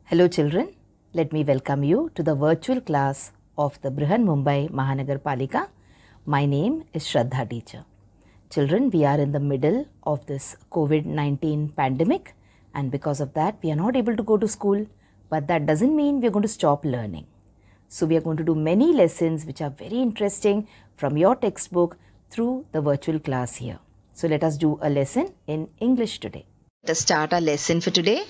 Hello children, let me welcome you to the virtual class of the Brihan Mumbai Mahanagar Palika. My name is Shraddha teacher. Children, we are in the middle of this COVID-19 pandemic, and because of that we are not able to go to school, but that doesn't mean we are going to stop learning. So we are going to do many lessons which are very interesting from your textbook through the virtual class here. So let us do a lesson in English today. Let us start our lesson for today.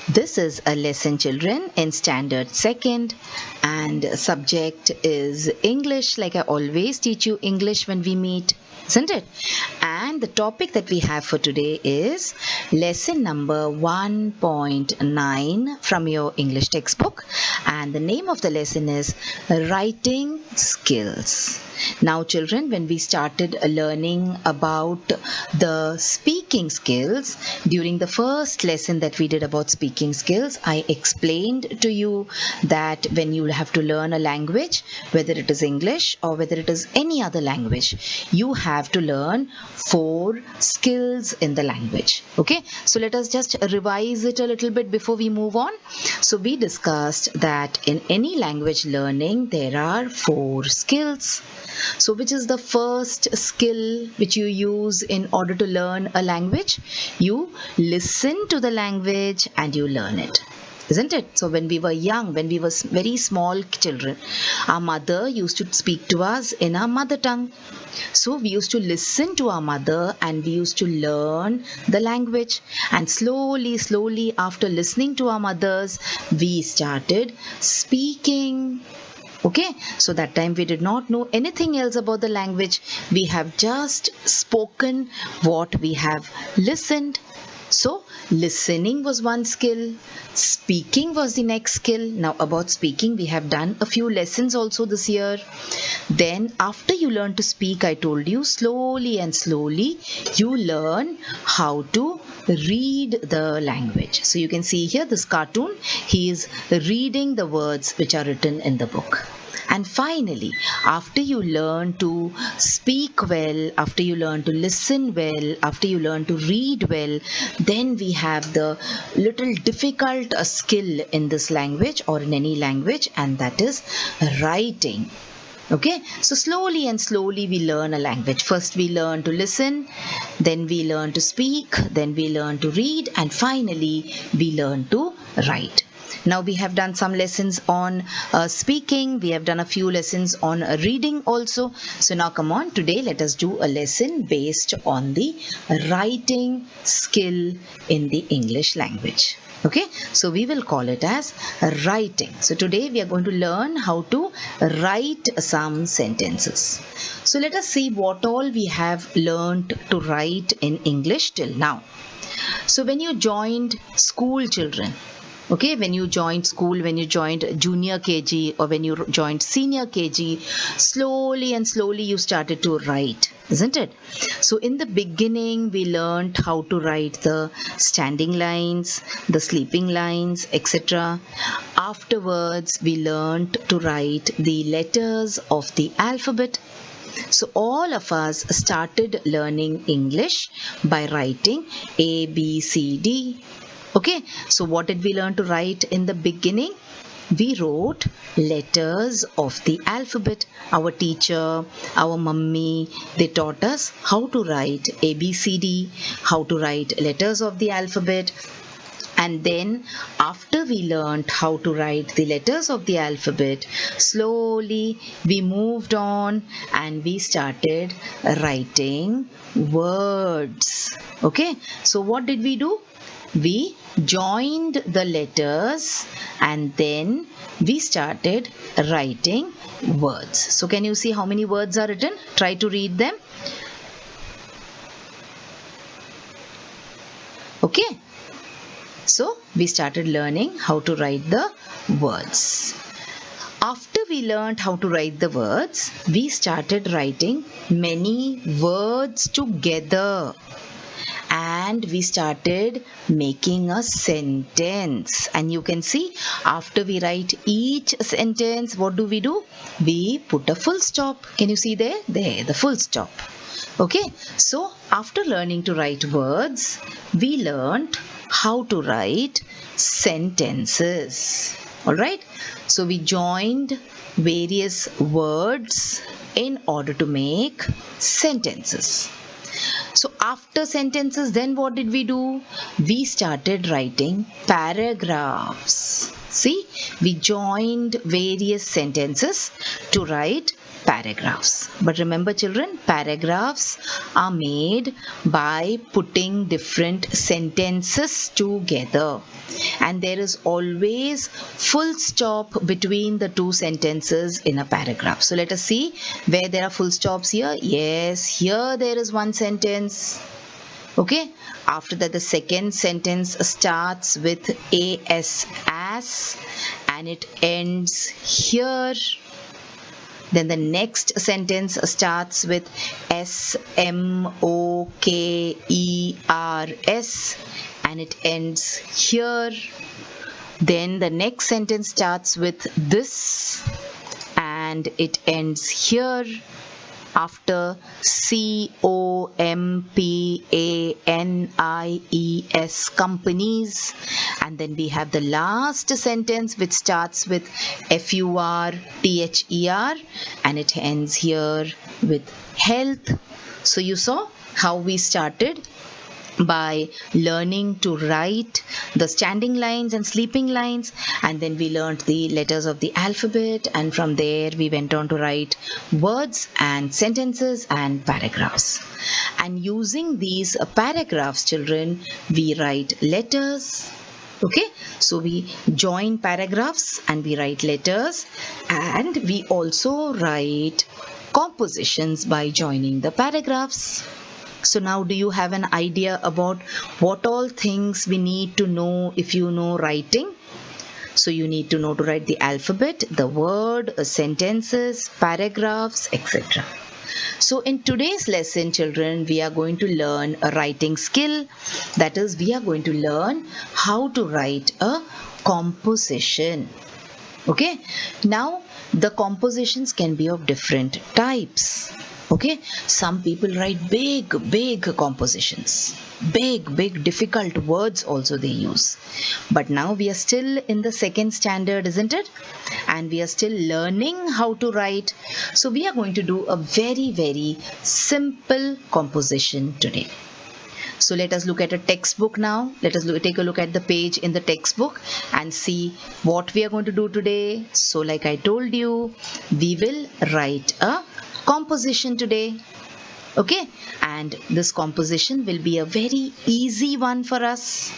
This is a lesson, children, in standard second, and subject is English. Like I always teach you English when we meet, isn't it? And the topic that we have for today is lesson number 1.9 from your English textbook, and the name of the lesson is writing skills. Now children, when we started learning about the speaking skills, during the first lesson that we did about speaking skills, I explained to you that when you have to learn a language, whether it is English or whether it is any other language, you have to learn 4 skills in the language. Okay, so let us just revise it a little bit before we move on. So we discussed that in any language learning there are 4 skills. So which is the first skill which you use in order to learn a language? You listen to the language and you learn it, isn't it? So when we were young, when we were very small children, our mother used to speak to us in our mother tongue. So we used to listen to our mother and we used to learn the language, and slowly after listening to our mothers, we started speaking. Okay, so that time we did not know anything else about the language. We have just spoken what we have listened. So listening was one skill, speaking was the next skill. Now about speaking, we have done a few lessons also this year. Then after you learn to speak, I told you, slowly you learn how to read the language. So you can see here this cartoon, he is reading the words which are written in the book. And finally, after you learn to speak well, after you learn to listen well, after you learn to read well, then we have the little difficult skill in this language or in any language, and that is writing. Okay, so slowly we learn a language. First we learn to listen, then we learn to speak, then we learn to read, and finally we learn to write. Now we have done some lessons on speaking, we have done a few lessons on reading also. So now come on, today let us do a lesson based on the writing skill in the English language. Okay, so we will call it as writing. So today we are going to learn how to write some sentences. So let us see what all we have learned to write in English till now. So when you joined school, children, okay, when you joined school, when you joined junior KG or when you joined senior KG, slowly you started to write, isn't it? So in the beginning, we learned how to write the standing lines, the sleeping lines, etc. Afterwards, we learned to write the letters of the alphabet. So all of us started learning English by writing A, B, C, D. Okay, so what did we learn to write in the beginning? We wrote letters of the alphabet. Our teacher, our mummy, they taught us how to write A, B, C, D, how to write letters of the alphabet. And then after we learned how to write the letters of the alphabet, slowly we moved on and we started writing words. Okay, so what did we do? We joined the letters and then we started writing words. So can you see how many words are written? Try to read them. Okay, so we started learning how to write the words. After we learned how to write the words, we started writing many words together. And we started making a sentence, and you can see after we write each sentence, what do? We put a full stop. Can you see there? There, the full stop. Okay, so after learning to write words, we learned how to write sentences. Alright, so we joined various words in order to make sentences. So after sentences, then what did we do? We started writing paragraphs. See, we joined various sentences to write paragraphs. But remember children, paragraphs are made by putting different sentences together. And there is always full stop between the two sentences in a paragraph. So let us see where there are full stops here. Yes, here there is one sentence. Okay, after that the second sentence starts with as and it ends here. Then the next sentence starts with smokers and it ends here. Then the next sentence starts with this and it ends here. After companies, companies, and then we have the last sentence which starts with further and it ends here with health. So you saw how we started by learning to write the standing lines and sleeping lines, and then we learned the letters of the alphabet, and from there we went on to write words and sentences and paragraphs. And using these paragraphs, children, we write letters. Okay, so we join paragraphs and we write letters, and we also write compositions by joining the paragraphs. So now do you have an idea about what all things we need to know if you know writing? So you need to know to write the alphabet, the word, sentences, paragraphs, etc. So in today's lesson, children, we are going to learn a writing skill. That is, we are going to learn how to write a composition. Okay, now the compositions can be of different types. Okay, some people write big compositions, big difficult words also they use. But now we are still in the second standard, isn't it? And we are still learning how to write. So we are going to do a very simple composition today. So let us look at a textbook now. Let us take a look at the page in the textbook and see what we are going to do today. So like I told you, we will write a composition today. Okay, and this composition will be a very easy one for us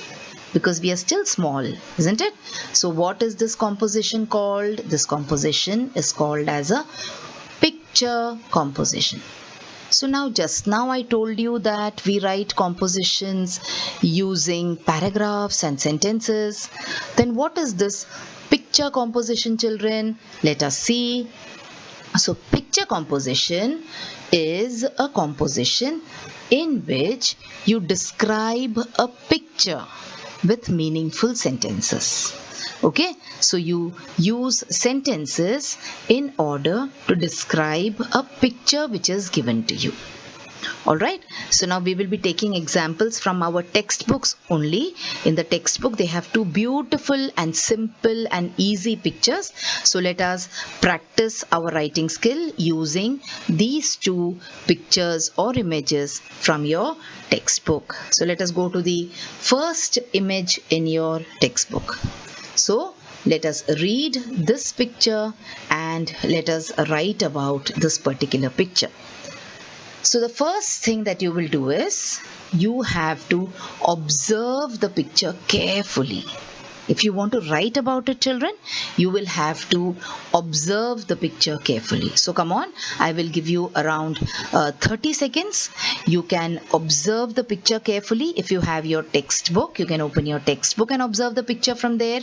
because we are still small, isn't it? So what is this composition called? This composition is called as a picture composition. So now just now I told you that we write compositions using paragraphs and sentences. Then what is this picture composition, children? Let us see. So picture composition is a composition in which you describe a picture with meaningful sentences. Okay, so you use sentences in order to describe a picture which is given to you. Alright, so now we will be taking examples from our textbooks only. In the textbook they have two beautiful and simple and easy pictures. So let us practice our writing skill using these two pictures or images from your textbook. So let us go to the first image in your textbook. So let us read this picture and let us write about this particular picture. So the first thing that you will do is you have to observe the picture carefully. If you want to write about it, children, you will have to observe the picture carefully. So come on, I will give you around 30 seconds. You can observe the picture carefully. If you have your textbook, you can open your textbook and observe the picture from there.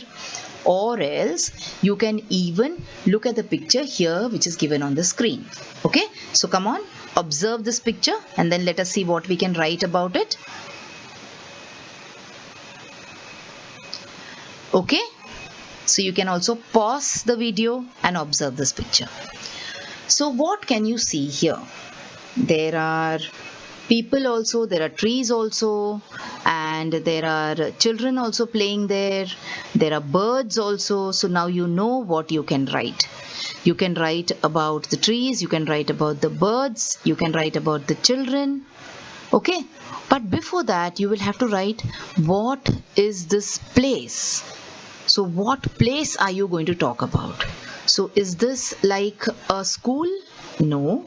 Or else you can even look at the picture here which is given on the screen. Okay, so come on, observe this picture and then let us see what we can write about it. Okay, so you can also pause the video and observe this picture. So what can you see here? There are people also, there are trees also, and and there are children also playing there. There are birds also. So now you know what you can write. You can write about the trees, you can write about the birds, you can write about the children. Okay, but before that you will have to write, what is this place? So what place are you going to talk about? So is this like a school? No.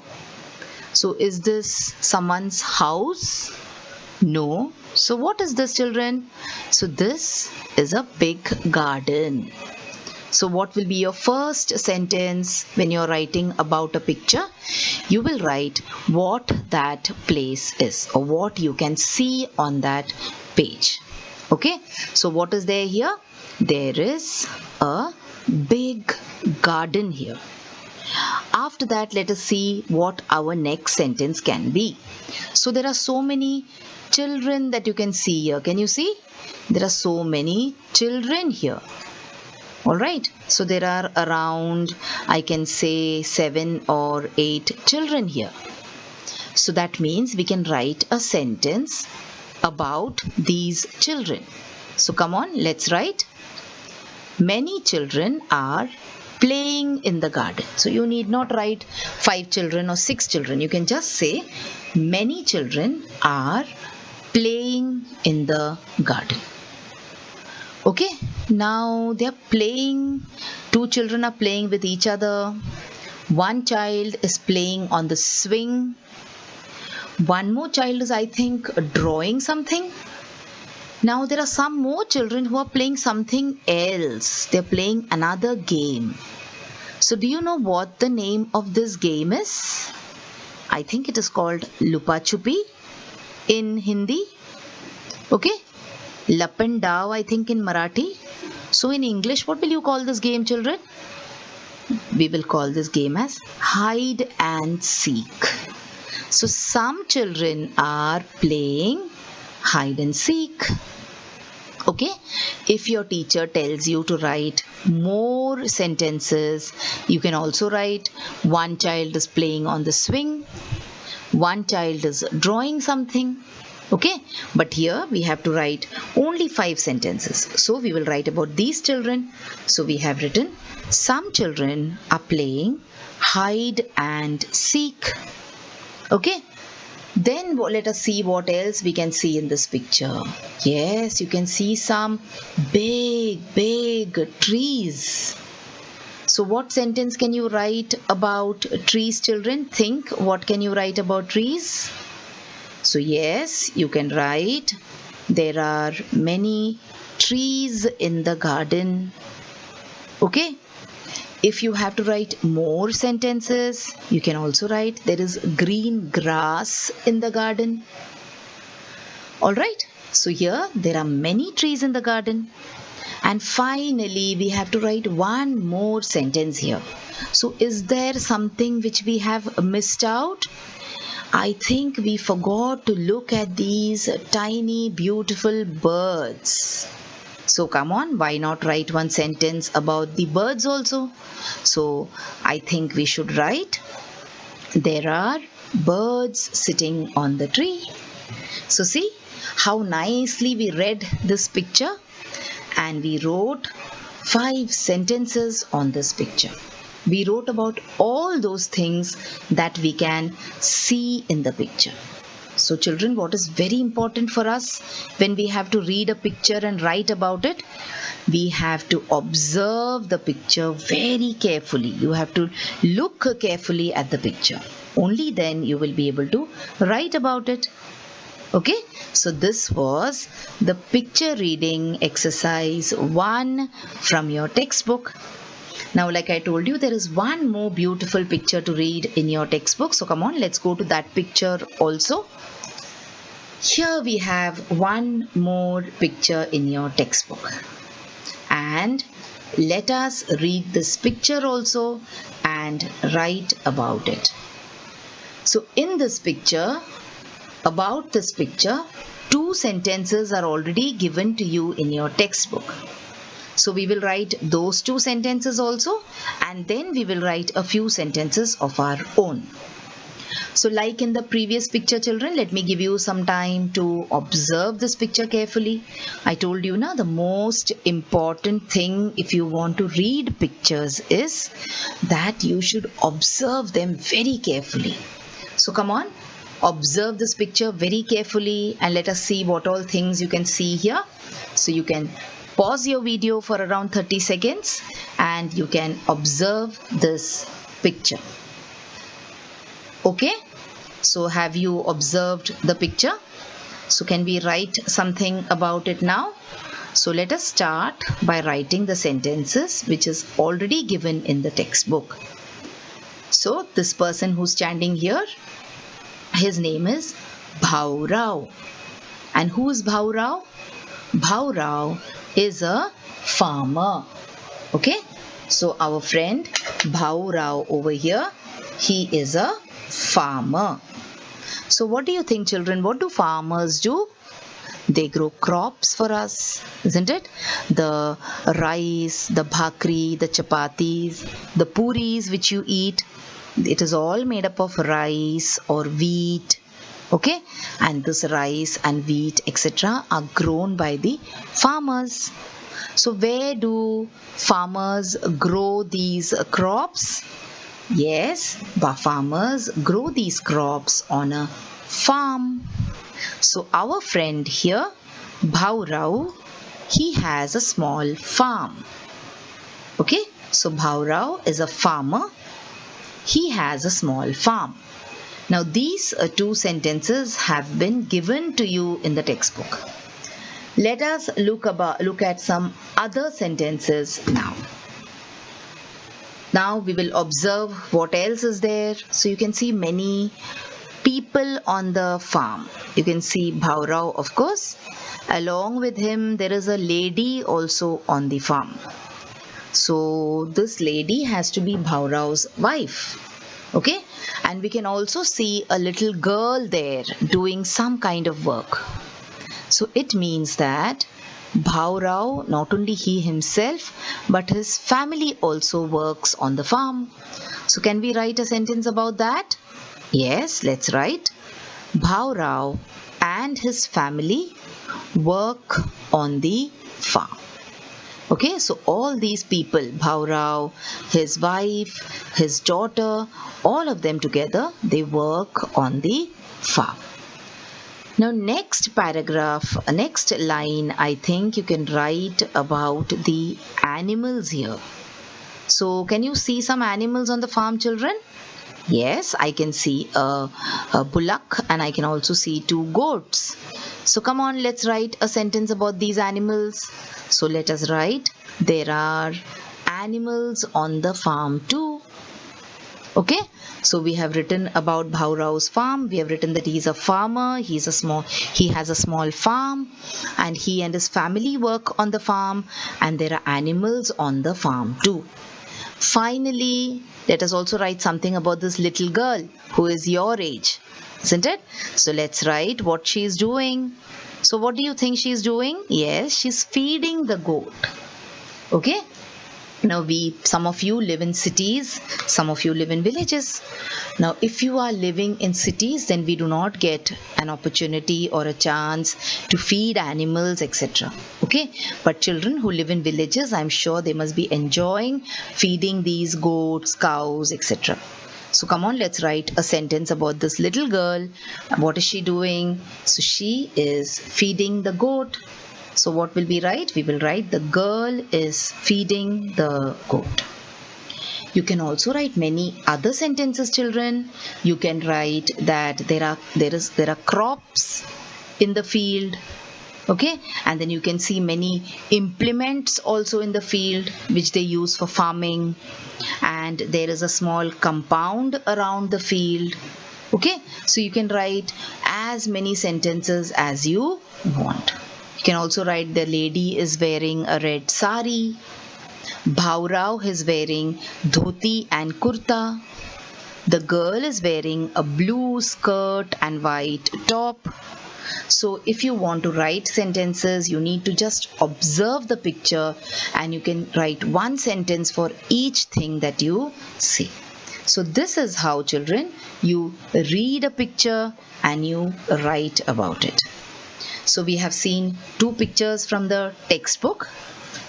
So is this someone's house? No. So what is this, children? So this is a big garden. So what will be your first sentence when you're writing about a picture? You will write what that place is, or what you can see on that page. Okay, so what is there here? There is a big garden here. After that, let us see what our next sentence can be. So there are so many children that you can see here. Can you see? There are so many children here. Alright, so there are around, I can say, 7 or 8 children here. So that means we can write a sentence about these children. So come on, let's write. Many children are playing in the garden. So you need not write 5 children or 6 children. You can just say many children are playing in the garden. Okay, now they are playing. 2 children are playing with each other. 1 child is playing on the swing. 1 more child is, I think, drawing something. Now there are some more children who are playing something else. They are playing another game. So do you know what the name of this game is? I think it is called Lupa Chupi in Hindi. Okay. Lapan Dav, I think, in Marathi. So in English, what will you call this game, children? We will call this game as hide and seek. So some children are playing hide and seek. Okay, if your teacher tells you to write more sentences, you can also write 1 child is playing on the swing, 1 child is drawing something. Okay, but here we have to write only 5 sentences. So we will write about these children. So we have written, some children are playing hide and seek. Okay, then let us see what else we can see in this picture. Yes, you can see some big trees. So what sentence can you write about trees, children? Think, what can you write about trees? So yes, you can write, there are many trees in the garden. Okay. If you have to write more sentences, you can also write, there is green grass in the garden. Alright, so here there are many trees in the garden. And finally, we have to write 1 more sentence here. So is there something which we have missed out? I think we forgot to look at these tiny beautiful birds. So come on, why not write 1 sentence about the birds also? So I think we should write, there are birds sitting on the tree. So see how nicely we read this picture and we wrote 5 sentences on this picture. We wrote about all those things that we can see in the picture. So children, what is very important for us when we have to read a picture and write about it? We have to observe the picture very carefully. You have to look carefully at the picture. Only then you will be able to write about it. Okay, so this was the picture reading exercise 1 from your textbook. Now, like I told you, there is 1 more beautiful picture to read in your textbook. So come on, let's go to that picture also. Here we have 1 more picture in your textbook. And let us read this picture also and write about it. So in this picture, about this picture, 2 sentences are already given to you in your textbook. So we will write those 2 sentences also, and then we will write a few sentences of our own. So like in the previous picture, children, let me give you some time to observe this picture carefully. I told you now the most important thing if you want to read pictures is that you should observe them very carefully. So come on, observe this picture very carefully and let us see what all things you can see here. So you can pause your video for around 30 seconds and you can observe this picture. Okay, so have you observed the picture? So can we write something about it now? So let us start by writing the sentences which is already given in the textbook. So this person who's standing here, his name is Bhaurao. And who is Bhaurao? Bhaurao is a farmer. Okay, so our friend Bhaurao over here, he is a farmer. So what do you think, children? What do farmers do? They grow crops for us, isn't it? The rice, the bhakri, the chapatis, the puris which you eat, it is all made up of rice or wheat. Okay, and this rice and wheat etc. are grown by the farmers. So where do farmers grow these crops? Yes, farmers grow these crops on a farm. So our friend here, Bhaurao, he has a small farm. Okay, so Bhaurao is a farmer. He has a small farm. Now these two sentences have been given to you in the textbook. Let us look at some other sentences now. Now we will observe what else is there. So you can see many people on the farm. You can see Bhaurao, of course. Along with him there is a lady also on the farm. So this lady has to be Bhaurao's wife. Okay, and we can also see a little girl there doing some kind of work. So it means that Bhaurao, not only he himself, but his family also works on the farm. So can we write a sentence about that? Yes, let's write. Bhaurao and his family work on the farm. Okay, so all these people, Bhaurao, his wife, his daughter, all of them together, they work on the farm. Now next paragraph, next line, I think you can write about the animals here. So can you see some animals on the farm, children? Yes, I can see a bullock and I can also see two goats. So come on, let's write a sentence about these animals. So let us write, there are animals on the farm too. Okay, so we have written about Bhaurao's farm. We have written that he is a farmer. He has a small farm, and he and his family work on the farm, and there are animals on the farm too. Finally, let us also write something about this little girl who is your age, isn't it? So let's write what she is doing. So what do you think she is doing? Yes, she's feeding the goat. Okay. Now some of you live in cities, some of you live in villages. Now if you are living in cities, then we do not get an opportunity or a chance to feed animals, etc. Okay, but children who live in villages, I'm sure they must be enjoying feeding these goats, cows, etc. So come on, let's write a sentence about this little girl. What is she doing? So she is feeding the goat. So what will we write? We will write the girl is feeding the goat. You can also write many other sentences, children. You can write that there are crops in the field. Okay, and then you can see many implements also in the field which they use for farming, and there is a small compound around the field. Okay, so you can write as many sentences as you want. You can also write the lady is wearing a red sari. Bhaurao is wearing dhoti and kurta. The girl is wearing a blue skirt and white top. So if you want to write sentences, you need to just observe the picture and you can write one sentence for each thing that you see. So this is how, children, you read a picture and you write about it. So we have seen 2 pictures from the textbook.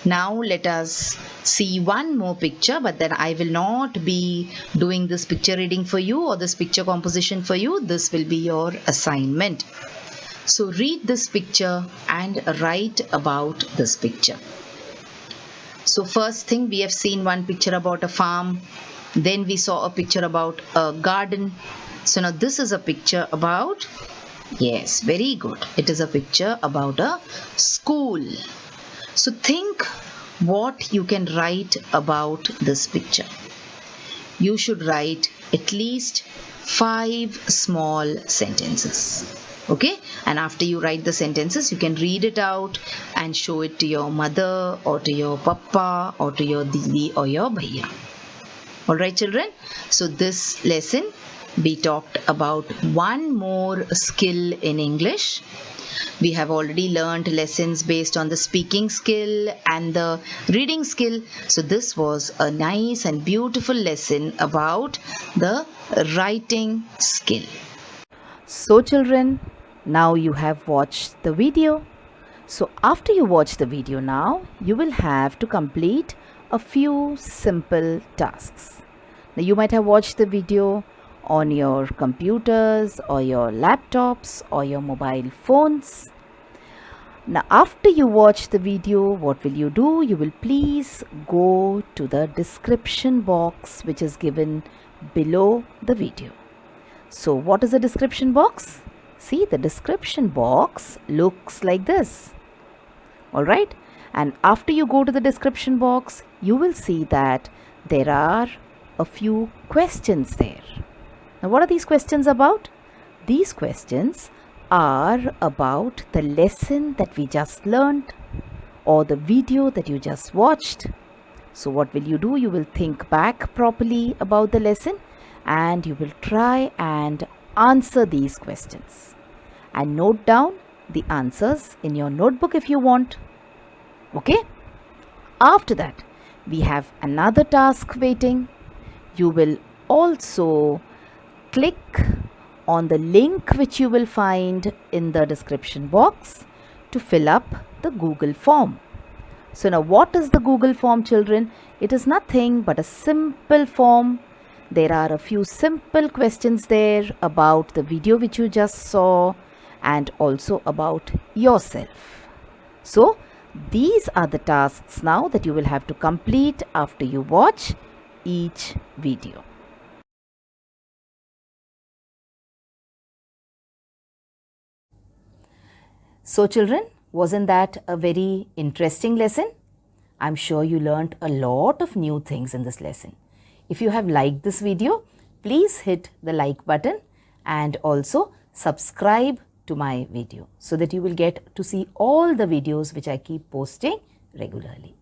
Now let us see one more picture, but then I will not be doing this picture reading for you or this picture composition for you. This will be your assignment. So read this picture and write about this picture. So first thing, we have seen one picture about a farm. Then we saw a picture about a garden. So now this is a picture about, yes, very good. It is a picture about a school. So think what you can write about this picture. You should write at least 5 small sentences. Okay, and after you write the sentences, you can read it out and show it to your mother or to your papa or to your didi or your bhaiya. Alright, children, so this lesson we talked about one more skill in English. We have already learned lessons based on the speaking skill and the reading skill. So this was a nice and beautiful lesson about the writing skill. So children, now you have watched the video. So after you watch the video now, you will have to complete a few simple tasks. Now you might have watched the video on your computers or your laptops or your mobile phones. Now after you watch the video, what will you do? You will please go to the description box which is given below the video. So what is the description box? See, the description box looks like this. Alright, and after you go to the description box, you will see that there are a few questions there. Now what are these questions about? These questions are about the lesson that we just learned or the video that you just watched. So what will you do? You will think back properly about the lesson and you will try and answer these questions and note down the answers in your notebook if you want. Okay? After that, we have another task waiting. You will also click on the link which you will find in the description box to fill up the Google form. So now what is the Google form, children? It is nothing but a simple form. There are a few simple questions there about the video which you just saw and also about yourself. So these are the tasks now that you will have to complete after you watch each video. So children, wasn't that a very interesting lesson? I'm sure you learnt a lot of new things in this lesson. If you have liked this video, please hit the like button and also subscribe to my video so that you will get to see all the videos which I keep posting regularly.